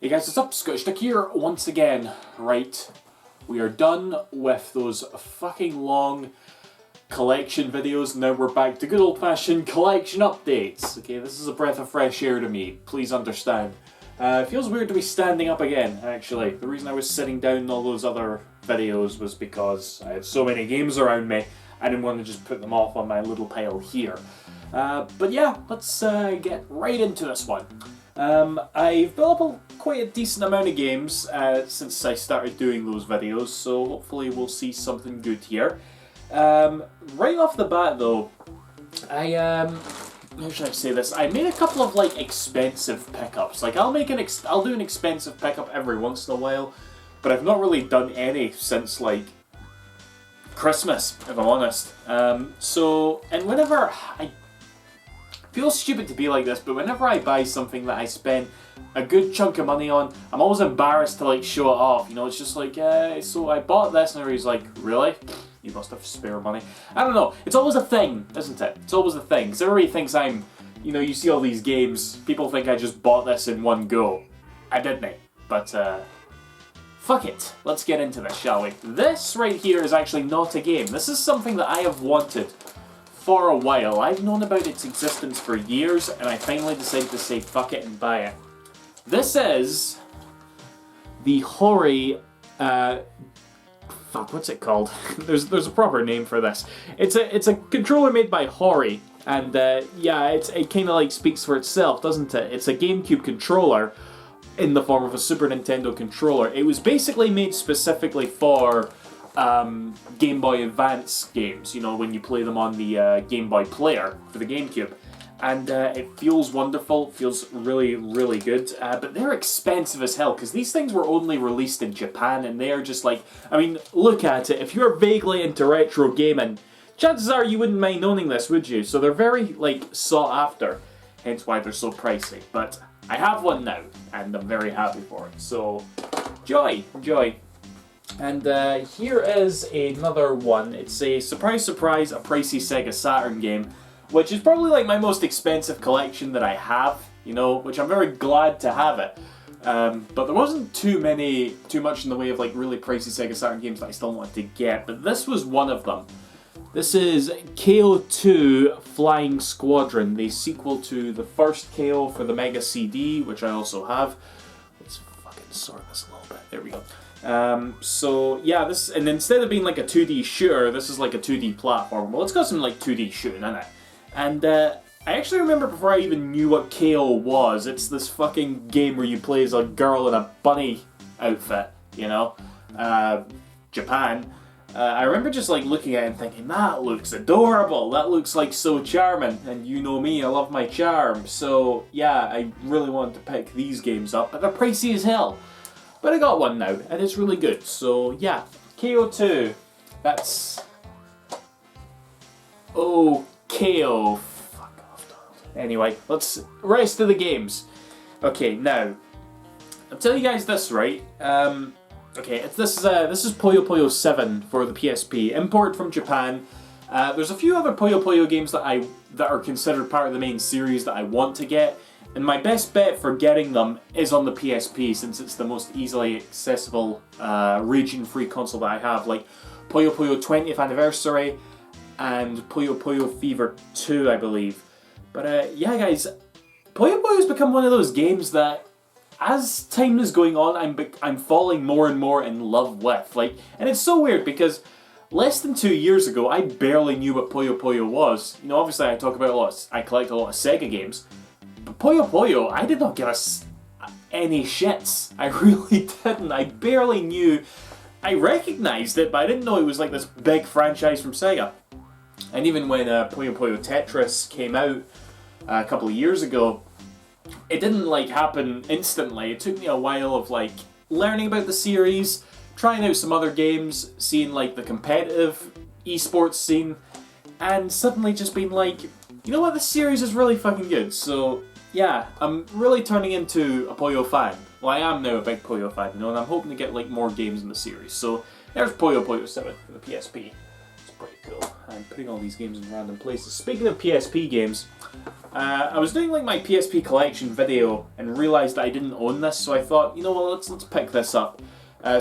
Hey guys, what's up? Squadron here once again. Right, we are done with those fucking long collection videos. Now we're back to good old-fashioned collection updates. Okay, this is a breath of fresh air to me. Please understand. It feels weird to be standing up again, actually. The reason I was sitting down in all those other videos was because I had so many games around me. I didn't want to just put them off on my little pile here. But yeah, let's get right into this one. I've built up quite a decent amount of games since I started doing those videos, so hopefully we'll see something good here. Right off the bat though, how should I say this? I made a couple of like expensive pickups. Like I'll do an expensive pickup every once in a while, but I've not really done any since like Christmas, if I'm honest. And whenever I feel stupid to be like this, but whenever I buy something that I spend a good chunk of money on, I'm always embarrassed to like show it off. You know, it's just like, so I bought this, and everybody's like, really? You must have spare money. I don't know. It's always a thing, isn't it? It's always a thing. Because everybody thinks I'm, you know, you see all these games, people think I just bought this in one go. I didn't, but fuck it. Let's get into this, shall we? This right here is actually not a game. This is something that I have wanted for a while. I've known about its existence for years, and I finally decided to say fuck it and buy it. This is the Horry, fuck, what's it called? there's a proper name for this. It's a controller made by Horry, and yeah, it kind of like speaks for itself, doesn't it? It's a GameCube controller in the form of a Super Nintendo controller. It was basically made specifically for Game Boy Advance games, you know, when you play them on the Game Boy Player for the GameCube. And it feels wonderful, feels really, really good. But they're expensive as hell, because these things were only released in Japan, and they're just like, I mean, look at it. If you're vaguely into retro gaming, chances are you wouldn't mind owning this, would you? So they're very, like, sought after, hence why they're so pricey. But I have one now, and I'm very happy for it. So, enjoy. And here is another one. It's a surprise, a pricey Sega Saturn game, which is probably like my most expensive collection that I have, you know, which I'm very glad to have it. But there wasn't too much in the way of like really pricey Sega Saturn games that I still wanted to get, but this was one of them. This is Cale 2 Flying Squadron, the sequel to the first Cale for the Mega CD, which I also have. Let's fucking sort this a little bit. There we go. So yeah, and instead of being like a 2D shooter, this is like a 2D platform. Well, it's got some like 2D shooting in it. And I actually remember before I even knew what Cale was, it's this fucking game where you play as a girl in a bunny outfit, you know? Japan. I remember just like looking at it and thinking, that looks adorable, that looks like so charming, and you know me, I love my charm. So yeah, I really wanted to pick these games up, but they're pricey as hell. But I got one now, and it's really good. So yeah, Cale 2. That's... Oh, Cale. Fuck off, Donald. Anyway, rest of the games. Okay, now, I'll tell you guys this, right? Okay, this is Poyo Poyo 7 for the PSP, imported from Japan. There's a few other Poyo Poyo games that are considered part of the main series that I want to get. And my best bet for getting them is on the PSP, since it's the most easily accessible region-free console that I have, like Poyo Poyo 20th Anniversary and Poyo Poyo Fever 2, I believe. But yeah, guys, Poyo Poyo has become one of those games that, as time is going on, I'm falling more and more in love with. Like, and it's so weird because less than 2 years ago, I barely knew what Poyo Poyo was. You know, obviously I collect a lot of Sega games. But Poyo Poyo, I did not give any shits. I really didn't. I barely knew. I recognized it, but I didn't know it was like this big franchise from Sega. And even when Poyo Poyo Tetris came out a couple of years ago, it didn't like happen instantly. It took me a while of like learning about the series, trying out some other games, seeing like the competitive esports scene, and suddenly just being like, you know what, this series is really fucking good. So yeah, I'm really turning into a Poyo fan. Well, I am now a big Poyo fan, you know, and I'm hoping to get like more games in the series. So there's Poyo Poyo 7 for the PSP. It's pretty cool. I'm putting all these games in random places. Speaking of PSP games, I was doing like my PSP collection video and realised that I didn't own this, so I thought, you know what, let's pick this up.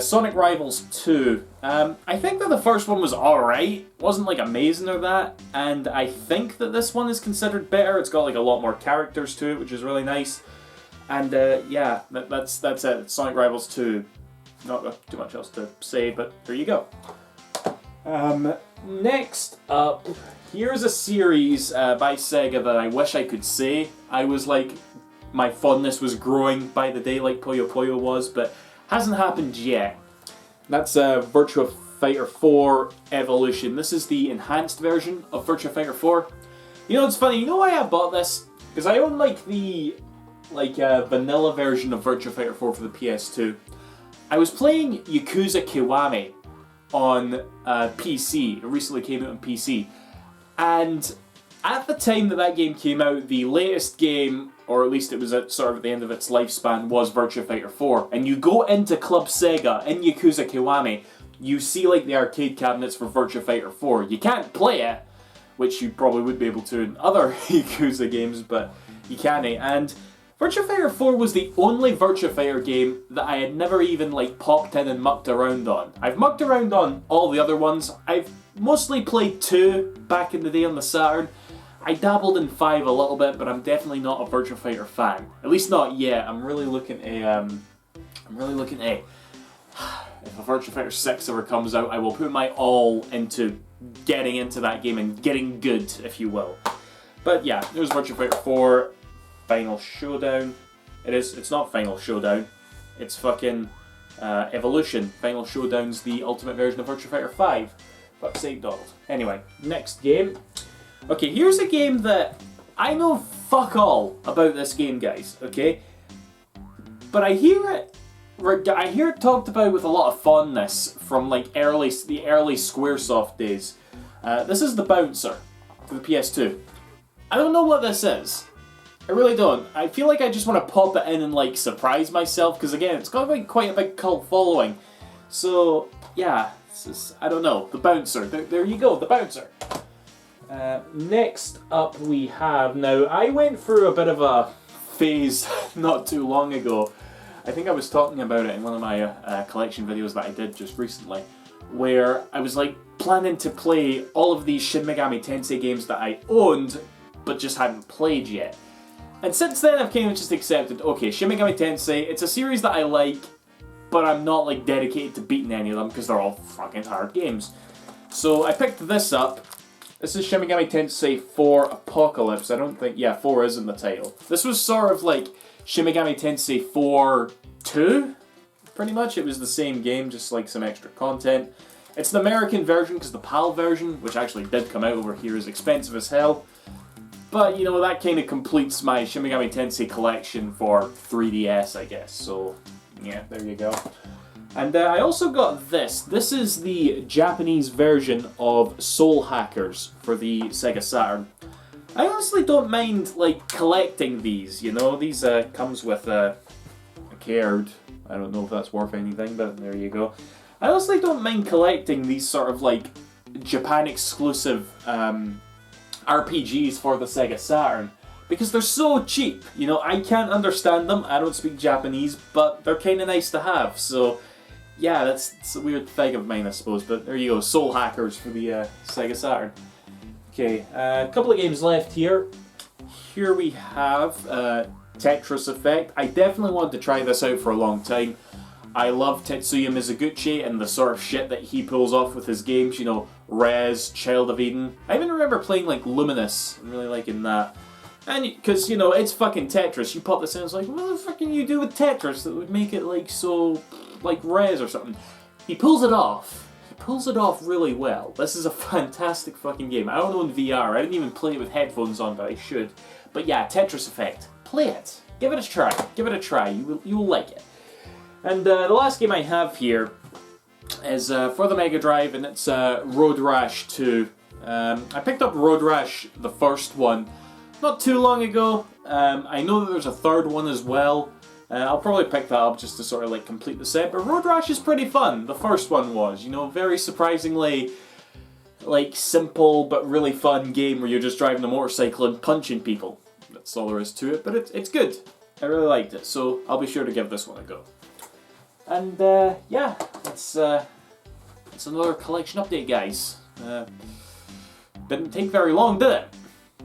Sonic Rivals 2. I think that the first one was alright, wasn't like amazing or that, and I think that this one is considered better. It's got like a lot more characters to it, which is really nice. And yeah, that's it. It's Sonic Rivals 2. Not too much else to say, but there you go. Next up, here's a series by Sega that I wish I could say. I was like, my fondness was growing by the day like Poyo Poyo was, but hasn't happened yet. That's Virtua Fighter 4 Evolution. This is the enhanced version of Virtua Fighter 4. You know, it's funny, you know why I bought this? Because I own like the vanilla version of Virtua Fighter 4 for the PS2. I was playing Yakuza Kiwami on PC. It recently came out on PC. And at the time that game came out, the latest game, or at least it was at the end of its lifespan, was Virtua Fighter 4. And you go into Club Sega in Yakuza Kiwami, you see like the arcade cabinets for Virtua Fighter 4. You can't play it, which you probably would be able to in other Yakuza games, but you can't. And Virtua Fighter 4 was the only Virtua Fighter game that I had never even like popped in and mucked around on. I've mucked around on all the other ones. I've mostly played 2 back in the day on the Saturn. I dabbled in 5 a little bit, but I'm definitely not a Virtua Fighter fan. At least not yet. I'm really looking at if a Virtua Fighter 6 ever comes out, I will put my all into getting into that game and getting good, if you will. But yeah, there's Virtua Fighter 4 Final Showdown. It's not Final Showdown. It's fucking Evolution. Final Showdown's the ultimate version of Virtua Fighter 5. Fuck's sake, Donald. Anyway, next game. Okay, here's a game that I know fuck all about this game, guys, okay? But I hear it talked about with a lot of fondness from like the early Squaresoft days. This is The Bouncer for the PS2. I don't know what this is. I really don't. I feel like I just want to pop it in and like surprise myself, because again, it's got like quite a big cult following. So yeah, I don't know. The Bouncer. There you go, The Bouncer. Next up we have, now I went through a bit of a phase not too long ago. I think I was talking about it in one of my collection videos that I did just recently, where I was like planning to play all of these Shin Megami Tensei games that I owned but just hadn't played yet. And since then I've kind of just accepted, okay, Shin Megami Tensei, it's a series that I like, but I'm not like dedicated to beating any of them because they're all fucking hard games. So I picked this up. This is Shin Megami Tensei 4 Apocalypse. I don't think, yeah, 4 is in the title. This was sort of like Shin Megami Tensei 4 2, pretty much. It was the same game, just like some extra content. It's the American version, because the PAL version, which actually did come out over here, is expensive as hell. But, you know, that kind of completes my Shin Megami Tensei collection for 3DS, I guess. So, yeah, there you go. And I also got this. This is the Japanese version of Soul Hackers for the Sega Saturn. I honestly don't mind, like, collecting these, you know? These comes with a card. I don't know if that's worth anything, but there you go. I honestly don't mind collecting these sort of, like, Japan-exclusive RPGs for the Sega Saturn, because they're so cheap. You know, I can't understand them. I don't speak Japanese, but they're kind of nice to have, so yeah, that's a weird thing of mine, I suppose, but there you go, Soul Hackers for the Sega Saturn. Okay, a couple of games left here. Here we have Tetris Effect. I definitely wanted to try this out for a long time. I love Tetsuya Mizuguchi and the sort of shit that he pulls off with his games, you know, Rez, Child of Eden. I even remember playing, like, Luminous and really liking that. And, because, you know, it's fucking Tetris. You pop this in, it's like, what the fuck can you do with Tetris that would make it, like, so, like, Rez or something? He pulls it off. He pulls it off really well. This is a fantastic fucking game. I don't own VR. I didn't even play it with headphones on, but I should. But yeah, Tetris Effect. Play it. Give it a try. Give it a try. You will like it. And the last game I have here is for the Mega Drive, and it's Road Rash 2. I picked up Road Rash, the first one, not too long ago. I know that there's a third one as well. I'll probably pick that up just to sort of like complete the set, but Road Rash is pretty fun. The first one was, you know, very surprisingly like simple but really fun game where you're just driving a motorcycle and punching people. That's all there is to it, but it's good. I really liked it, so I'll be sure to give this one a go. And yeah, it's another collection update, guys. Didn't take very long, did it?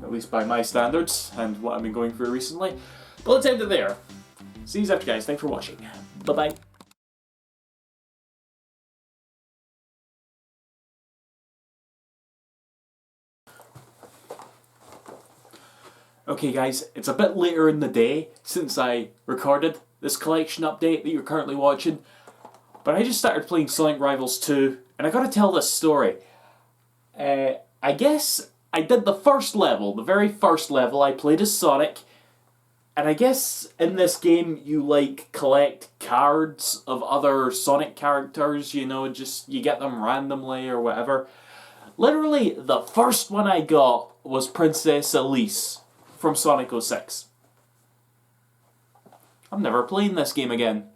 At least by my standards and what I've been going through recently. But let's end it there. See you after, guys. Thanks for watching. Bye-bye. Okay guys, it's a bit later in the day since I recorded this collection update that you're currently watching, but I just started playing Sonic Rivals 2, and I gotta tell this story. I guess I did the first level, the very first level. I played as Sonic, and I guess in this game you like collect cards of other Sonic characters, you know, just you get them randomly or whatever. Literally, the first one I got was Princess Elise from Sonic 06. I'm never playing this game again.